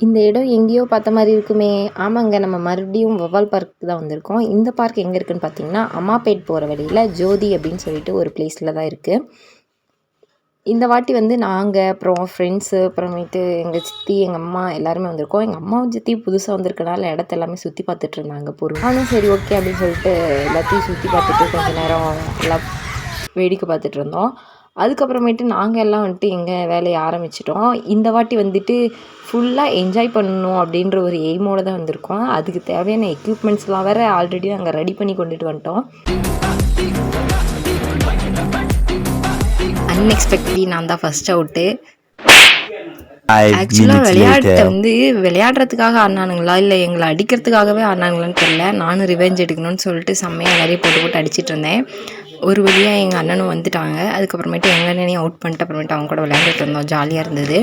இந்த இடம் எங்கேயோ பார்த்த மாதிரி இருக்குமே. ஆமாங்க, நம்ம மறுபடியும் வவ்வால் பார்க்கு தான் வந்திருக்கோம். இந்த பார்க் எங்கே இருக்குதுன்னு பார்த்தீங்கன்னா, அம்மாப்பேட் போகிற வழியில் ஜோதி அப்படின்னு சொல்லிட்டு ஒரு பிளேஸில் தான் இருக்குது. இந்த வாட்டி வந்து நாங்கள் அப்புறம் ஃப்ரெண்ட்ஸு அப்புறமேட்டு எங்கள் சித்தி எங்கள் அம்மா எல்லாருமே வந்திருக்கோம். எங்கள் அம்மாவும் சித்தியும் புதுசாக வந்திருக்கனால இடத்த எல்லாமே சுற்றி பார்த்துட்டு இருந்தாங்க பொருள். நானும் சரி ஓகே அப்படின்னு சொல்லிட்டு எல்லாத்தையும் சுற்றி பார்த்துட்டு கொஞ்சம் நேரம் எல்லாம் வேடிக்கை பார்த்துட்டு இருந்தோம். அதுக்கப்புறமேட்டு நாங்கள் எல்லாம் வந்துட்டு எங்கள் வேலையை ஆரம்பிச்சிட்டோம். இந்த வாட்டி வந்துட்டு ஃபுல்லாக என்ஜாய் பண்ணணும் அப்படின்ற ஒரு எய்மோடு தான் வந்திருக்கோம். அதுக்கு தேவையான எக்யூப்மெண்ட்ஸ்லாம் வேறு ஆல்ரெடி நாங்கள் ரெடி பண்ணி கொண்டுட்டு வந்துட்டோம். அன்எக்ஸ்பெக்ட்லி நான் தான் ஃபஸ்ட் அவுட்டு. ஆக்சுவலாக விளையாட்டை வந்து விளையாடுறதுக்காக ஆடினானுங்களா இல்லை எங்களை அடிக்கிறதுக்காகவே ஆடினாங்களான்னு தெரியல. நானும் ரிவெஞ்ச் எடுக்கணும்னு சொல்லிட்டு செம்மையாக நிறைய போட்டு அடிச்சிட்டு இருந்தேன். ஒரு வழியாக எங்கள் அண்ணனும் வந்துட்டாங்க. அதுக்கப்புறமேட்டு எங்கள் அண்ணனையும் அவுட் பண்ணிட்டு அப்புறமேட்டு அவங்க கூட விளையாண்டுட்டு இருந்தோம். ஜாலியாக இருந்தது.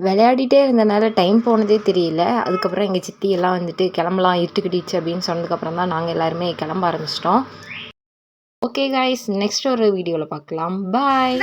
விளையாடிட்டே இருந்தனால டைம் போனதே தெரியல. அதுக்கப்புறம் எங்கள் சித்தி எல்லாம் வந்துட்டு கிளம்பலாம் இருட்டுக்கிட்டிச்சு அப்படின்னு சொன்னதுக்கப்புறம் தான் நாங்கள் எல்லாருமே கிளம்ப ஆரம்பிச்சிட்டோம். ஓகே காய்ஸ், நெக்ஸ்ட் ஒரு வீடியோவில் பார்க்கலாம். பாய்.